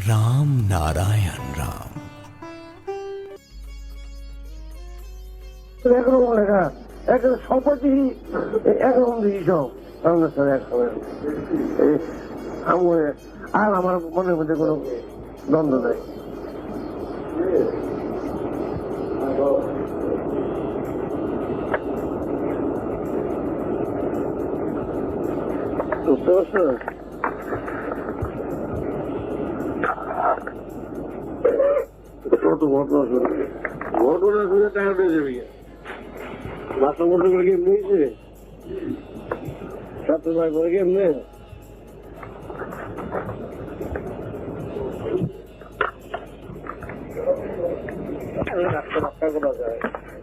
রাম নারায়ণ রাম। একরকম লেখা, একদম সম্পত্তি একরকম দিই সব আমাদের সাথে একসঙ্গে। আর আমার মনের মধ্যে কোনো দ্বন্দ্ব নেই। বুঝতে পারছো? কত ঘটনা শুনে টাকা পেয়ে যাবি। বাসা মতো করে কেমনি হয়েছে, ছাত্র ভাই করে কেমনে করা যায়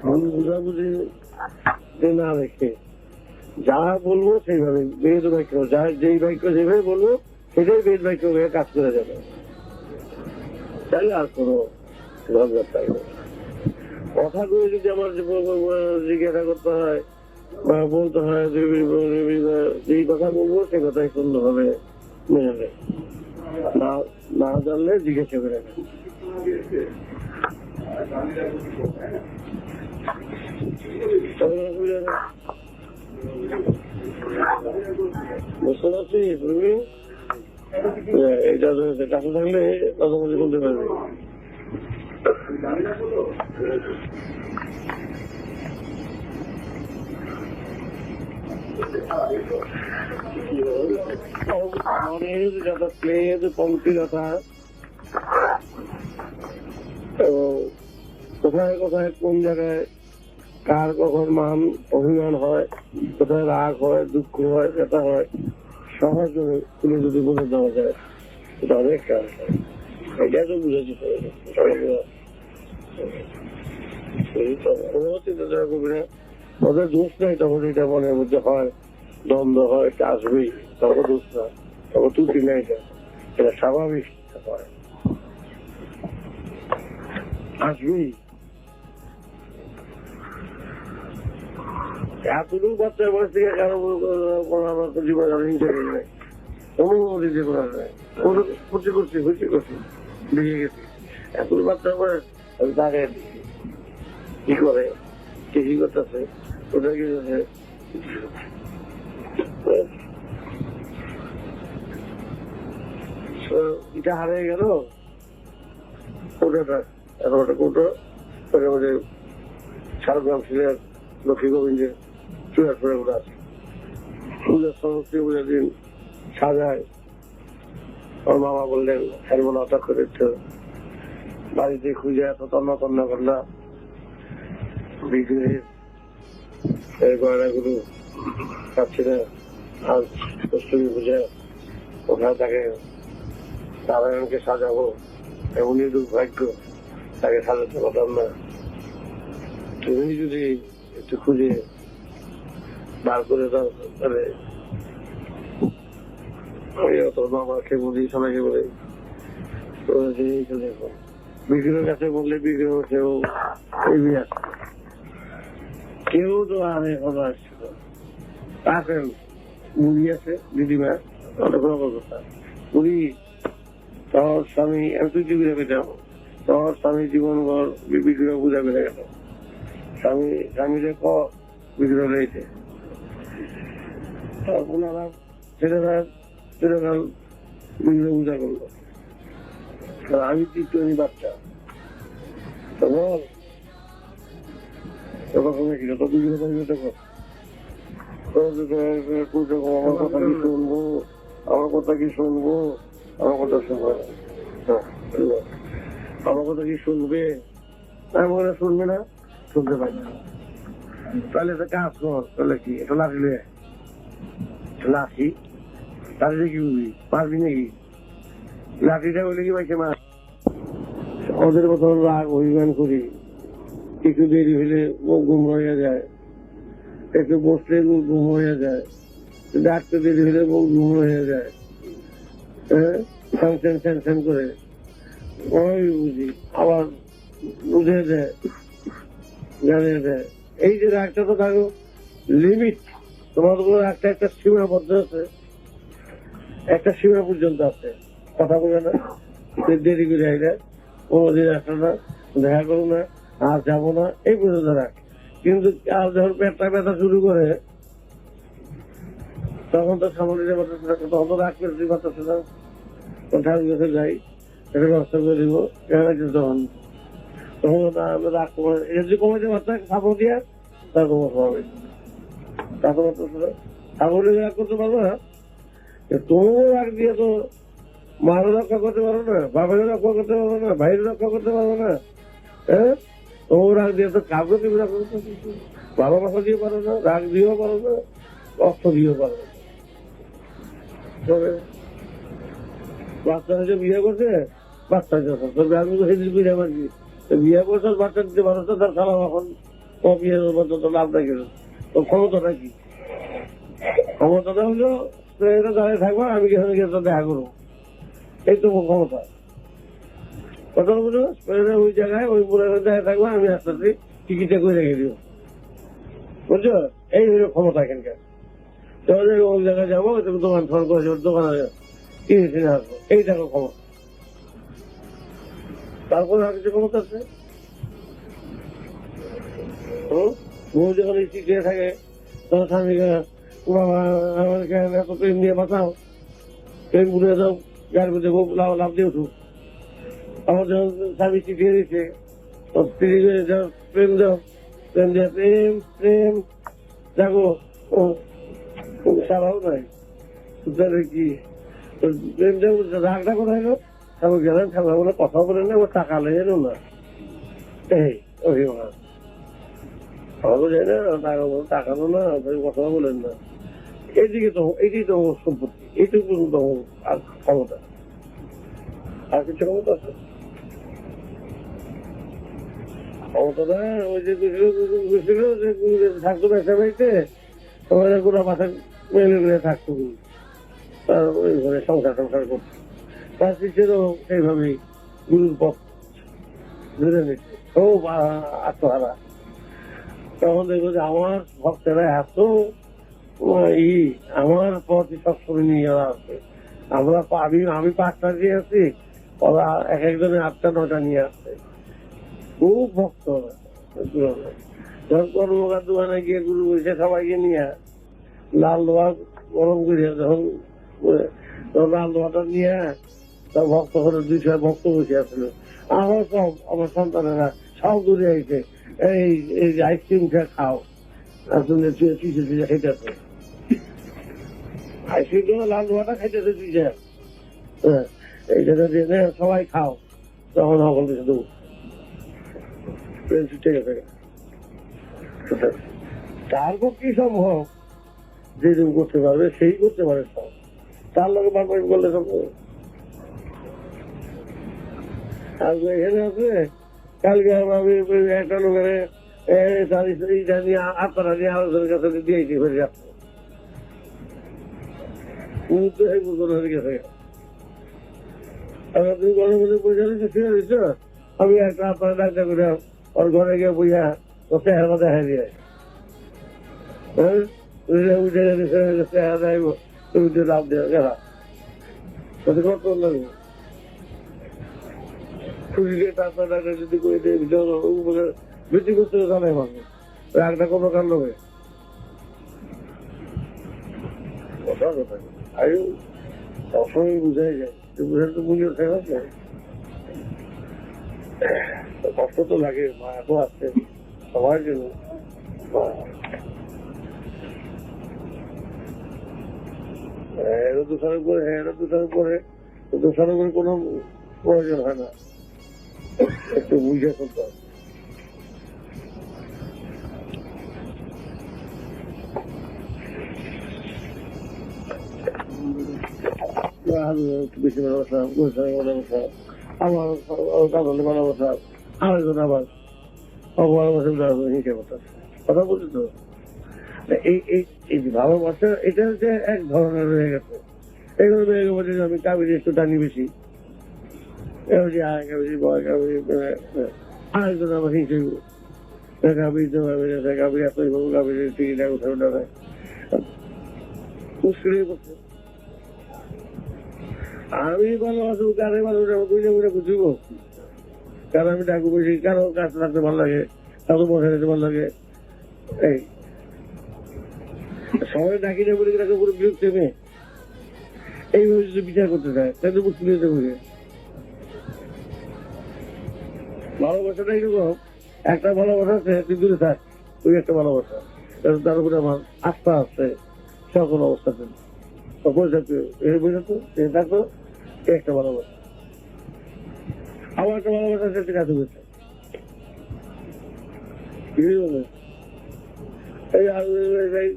ভুল বুঝাবুঝি না রেখে যা বলবো সেইভাবে বেদ বাক্য, যা যেই বাক্য যেভাবে বলবো সেটাই বেদ বাক্য হয়ে কাজ করে যাবে। তাই আর কোনো ঝঞ্ঝাট থাকবে। কথাগুলো যদি আমার জিজ্ঞাসা করতে হয় বা বলতে হয়, যেই কথা বলবো সে কথাই সুন্দরভাবে মেনে নেয়, না জানলে জিজ্ঞাসা করে নেয়। বুঝতে পারছিস তুমি? এটা কাছে থাকলে কথা বলে বলতে পারবে। পঙ্ক্তিলতা এবং কোথায় কোথায় কোন জায়গায় কার কখন মান অভিমান হয়, কোথায় রাগ হয়, দুঃখ হয়, ব্যথা হয়, সহজে তুলে যদি বলে দেওয়া যায় এটা অনেক কাজ হয়। এটা তো বুঝেছি চিন্তাধারা করবি না, ওদের দোষ নাই। তখন এটা মনের মধ্যে হয়, দ্বন্দ্ব হয়, এটা আসবেই। তখন দোষ না, তখন ত্রুটি নেই, এটা স্বাভাবিক হয়, আসবেই। এতটুকু বাচ্চার বয়স থেকে কারো জীবন হিংসা করি নাই, অনুমতি দিতে করা যায়, করছি বেরিয়ে গেছি। এতটুকু বাচ্চার বয়স আমি তাকে কি করে কি করতেছে ওটা কি এটা হারিয়ে গেল। ওটা এখন ওটা কৌটো আমাদের ঝাড়গ্রাম সিলেট লক্ষ্মী গোবিন্দের চুয়ার ফেরে ওটা আছে। পূজার সমস্ত পূজার দিন সাজায়। আমার মামা বললেন হেরমোনা হঠাৎ করে বাড়িতে খুঁজে এত তন্ন করলা বিক্রির গয়নাগুলো পাচ্ছি না। আজ অষ্টমী পূজা, ওখানে তাকে নারায়ণকে সাজাবো, এমনই দুর্ভাগ্য তাকে সাজাতে পারলাম না। তুমি যদি একটু খুঁজে বার করে দাও তাহলে আমি তোর মামাকে বলি, সবাইকে বলি বিগ্রহের কাছে বললে বিগ্রহ কেউ এগিয়ে আসে, কেউ তো আর এখন আসছিল। আসেন বুড়ি আছে দিদিমা, অনেক কথা বুড়ি তোর স্বামী আমি তুই কি বুঝাবে যাও, তোর স্বামী জীবনভর বিগ্রহ বুঝা বেড়ে গেল। স্বামীরে বিগ্রহ রয়েছে, ওনারা ছেলেরা চিরকাল বিগ্রহ পূজা করলো। আমি টিটনি বাচ্চা তো বল আমার কথা কি শুনবো, আমার কথা কি শুনবো, আমার কথা শুনবে, আমার কথা কি শুনবে, আমার কথা শুনবে না, শুনতে পাই না। তাহলে একটা কাজ কর, তাহলে কি এটা লাঠি লাঠি লাঠিটা কি বুঝবি, পারবি নাকি? লাঠিটা বলে কি পাইছে মা ওদের মতো রাগ অভিমান করি, একটু দেরি হলে মুখ গুম হয়ে যায়, একটু বসলে মুখ গুম হয়ে যায়, ডাকতে দেরি হলে মুখ গুম হয়ে যায়, স্যান করে ওই বুঝি আবার বুঝে দেয়, জানিয়ে দেয়। এই যে রাগটা তো কারো লিমিট, তোমাদের একটা সীমাবদ্ধ আছে, একটা সীমা পর্যন্ত আছে, কথা বলে না। দেরি করে আইলে কোনোদিন আসলো না, দেখা করো না, আর যাবো না, এই পর্যন্ত রাখ। কিন্তু আর যখন পেটটা ব্যথা শুরু করে তখন তো সামনে পারতেছে না, তখন তো রাগ করে পারতেছে না, ঠাকুর কাছে যাই, এটা ব্যবস্থা করে দিব, তখন তখন রাগ করে এটা যদি কমাইতে পারতাম সাপোর্ট দিয়া তার কমাতে হবে, তা তো পারতেছে না, সাপোর্ট রাগ করতে পারবো না। তুমিও রাগ দিয়ে তো মারও রক্ষা করতে পারো না, বাবারও রক্ষা করতে পারবো না, ভাইয়ের রক্ষা করতে পারবো না, হ্যাঁ? ও রাগ দিয়ে তো কাউকে তুমি রক্ষা করতে বাবা মাথা দিয়ে পারো না, রাগ দিয়েও পারো না, অর্থ দিয়েও পারো না। বাচ্চা হয়েছে বিয়ে করছে, বাচ্চা তবে আমি তো সেদিন বিয়ে পারছি, বিয়ে করছে বাচ্চা দিতে পারো তো, তার খারাপ এখন ও বিয়ে তো লাভ নাই গেল, তো ক্ষমতাটা কি? ক্ষমতাটা হলো ট্রেনে দাঁড়িয়ে থাকবো, আমি গেছে গিয়ে দেখা করবো, এই তো ক্ষমতা। কথা বলো, ট্রেনে ওই জায়গায় ওই পুরো দাঁড়িয়ে থাকবো, আমি আস্তে আস্তে টিকিটটা করে রেখে দিব, বুঝছো? এই হলো ক্ষমতা এখানকার। তাহলে ওই জায়গায় যাবো, দোকান ফোন করে দোকানে কিনে আসবো, এই দেখো ক্ষমতা। তারপরে আর কিছু ক্ষমতা আছে? বউ যখন শিখে থাকে তখন স্বামীকে আমাকে এত প্রেম দিয়ে বাঁচাও, প্রেম ঘুরে দাও, গাড়ি মধ্যে লাভ দিয়ে উঠুক। আমার যখন স্বামী শিখিয়ে দিচ্ছে স্ত্রীকে প্রেম দাও, প্রেম দিয়ে প্রেম প্রেম দেখো সারাও নাই কি প্রেম দেব, রাগটা কোথায় গেল? তারপর গেলেন খেলা বলে কথা বলেন না, ও টাকা লেগে না, এই অভিমান আমাকে যাই না, টাকা বলো, টাকা তো না, কথা বলেন না, এইদিকে তো এটাই তো সম্পত্তি, এইটুকু তো আর ক্ষমতা, আর কিছু ক্ষমতা আছে? ক্ষমতাটা ওই যে গেছিল যে থাকতো ব্যবসা বাড়িতে, তোমাদের কোনো বাসা মেলে মেলে থাকতো, তার ওই ঘরে সংসার সংসার করতো, তার পিছিয়ে সেইভাবেই গুরুর পথ ধরে নিচ্ছে, ও আত্মহারা। তখন দেখবো যে আমার ভক্তেরা এত আমার পথে সবসময় নিয়ে যাওয়া আছে, আমরা আমি 5টা দিয়ে আছি, ওরা এক একজনে 8টা 9টা নিয়ে আসছে, খুব ভক্ত। যখন কর্মকার দোকানে গিয়ে গুরু বসে সবাইকে নিয়ে লাল লোহা গরম করে যখন লাল লোহাটা নিয়ে তার ভক্ত করে 200 ভক্ত বসে আসলো, আমার সব আমার সন্তানেরা সব দূরে আইছে, এই আইসক্রিম খাও, আসলে চুষে চুষে খাইতেছে, আইসক্রিম লাল লোহাটা খাইতেছে চুষে, এইটা দিয়ে সবাই খাও, তখন সকল কিছু দেবো ঠিক আছে। তার পক্ষে সম্ভব যেরকম করতে পারবে সেই করতে পারে সব, তার লোকে বারবার বললে সম্ভব। আর এখানে আছে কালকে আমি একটা লোকের এইটা নিয়ে আপনারা নিয়ে আলোচনার কাছে দিয়েছি হয়ে যাচ্ছে, গেছে তুমি ঘরের মধ্যে পয়সা দিচ্ছে ফিরে দিচ্ছ, আমি একটা আপনার ডাক্তার করে ওর ঘরে গিয়ে বুঝা ও চেহারা দেখা দিয়ে চেহারা দেব, তুমি তো লাভ দেওয়া গেলা কত লাগবে আপনার ডাক্তার যদি করে দিয়ে বৃদ্ধি করতে জানাই ভালো, রাগটা কোনো কারণ হবে সবসময় বুঝাই যায়, বুঝার তো মূল্য থাকে, কষ্ট তো লাগে, মা এত আসছে সবার জন্য। দোষারোপ করে দোষারোপ করে কোনো প্রয়োজন হয় না, একটু বুঝে করতে হবে। বেশি ভালোবাসা, ভালোবাসা, আমার কাজলে ভালোবাসা, আরেকজন আবার ভালোবাসা হিসেবে কথা বলছি তো, এই ভালোবাসা এটা হচ্ছে এক ধরনের রয়ে গেছে, এগুলো রয়ে গেছে আমি কাবিরি একটু টানি বেশি, আরেকজন আবার হিসেবে কাবির এতই বলবো কাবির টিকিট উঠে মুশকিলেই পড়ছে। আমি ভালোবাসবো কারে ভালোবাসবো বুঝে বুঝে বুঝবো, কারণ আমি ডাকু বসি, কারো কাজ রাখতে ভালো লাগে, কারো বসে রাখতে ভালো লাগে। এই সবাই ডাকি না বলে তাকে পুরো বিরক্ত মেয়ে এইভাবে যদি বিচার করতে চায় তাহলে মুশকিল হতে পারে। ভালোবাসাটা এরকম, একটা ভালোবাসা আছে তুই দূরে থাক, ওই একটা ভালোবাসা, তার উপরে আমার আস্থা আছে সকল অবস্থাতে। বোঝাতো থাকতো একটা ভালোবাসা, আমার একটা ভালোবাসা আছে কাছে বসে এই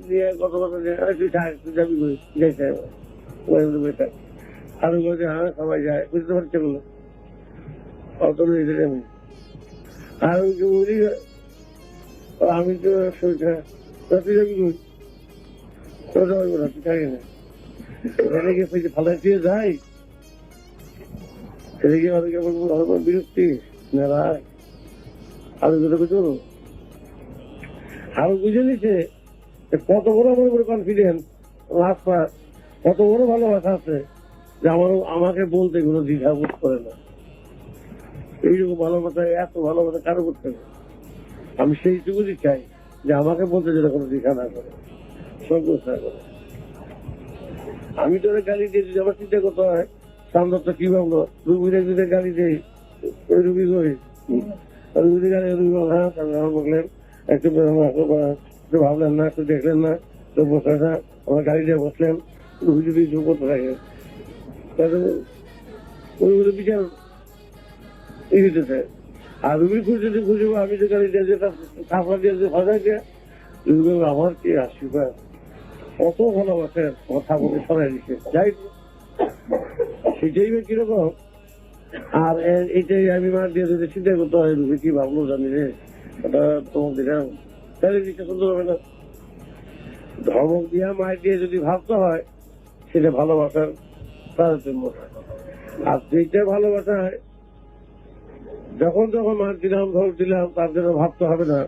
নিয়ে কত কথা তুই থাক, তুই যাবি কই যাইতে আরো বলছে হ্যাঁ সবাই যায়, বুঝতে পারছে বলো অত আমি আর বলি আমি তো তুই যাবি কই তোর যাবো না, তুই থাকি না এখানে গিয়ে ফালাই দিয়ে যাই, সেদিকে অনেকে বিরক্তি না রায় আরো যেটা চলো আরো বুঝে নিচ্ছে কত বড় আমার উপরে কনফিডেন্স, রাস্তা কত বড় ভালোবাসা আছে যে আমাকে বলতে কোনো দ্বিধা বোধ করে না। এইরকম ভালোবাসা, এত ভালোবাসা কারো করতে না। আমি সেইটুকুই চাই যে আমাকে বলতে যেটা কোনো দ্বিধা না করে, সংকোচ না করে। আমি তো গাড়ি দিয়ে যদি আমার চিন্তা করতে হয় সামনে কি ভাবলো রুবির যদি গাড়ি দিই ওই রুবি কই রুবি গাড়ি রুবি হ্যাঁ বললেন একটু ভাবলেন না, একটু দেখলেন না, তো বসে না আমার গাড়ি দিয়ে বসলেন, রুবি যদি করতে থাকে তাহলে ওই বিচার ই হইতেছে। আর রুবির খুঁজে যদি খুঁজবো আমি যে গাড়ি দিয়ে কাপড় দিয়ে যে ভাজা দিয়ে রুবি আমার কি আশীর্বাদ কত ভালোবাসেন আমার ঠাকুরকে সরাই দিচ্ছে, যাই সেটাই কিরকম। আর এটাই আমি মার দিয়ে যদি চিন্তা করতে হয় রুবি কি ভাবলো জানি রে, ওটা তোমার দিলাম তাহলে জিনিসটা সুন্দর হবে না। ধমক দিয়া মায়ের দিয়ে যদি ভাবতে হয় সেটা ভালোবাসার তারতম্য। আর যেটা ভালোবাসা হয় যখন যখন মার দিলাম ধর দিলাম তার জন্য ভাবতে হবে না,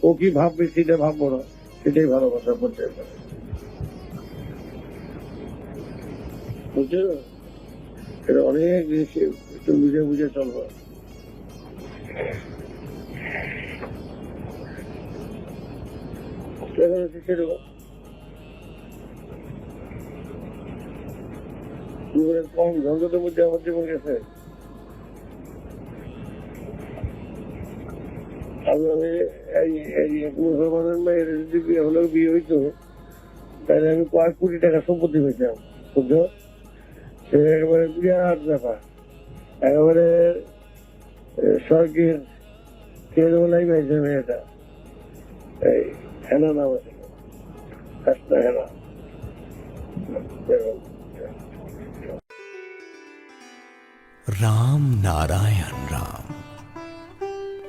ও কি ভাববে সেটা ভাববো না, সেটাই ভালোবাসার পর্যায়ে বুঝছো। এটা অনেক জিনিস একটু বুঝে বুঝে চলবো। কম ঝঞ্ঝটের মধ্যে আমার জীবন গেছে। মুসলমানের মেয়ের যদি বিয়ে হলেও বিয়ে হইতো তাহলে আমি কয়েক কোটি টাকা সম্পত্তি পেতাম, বুঝছো। সে একেবারে বিরাট ব্যাপার, একেবারে স্বর্গের কেরলাই পাইছে মেয়েটা। এই হেনা নাম আছে, হেনা। राम नारायण राम।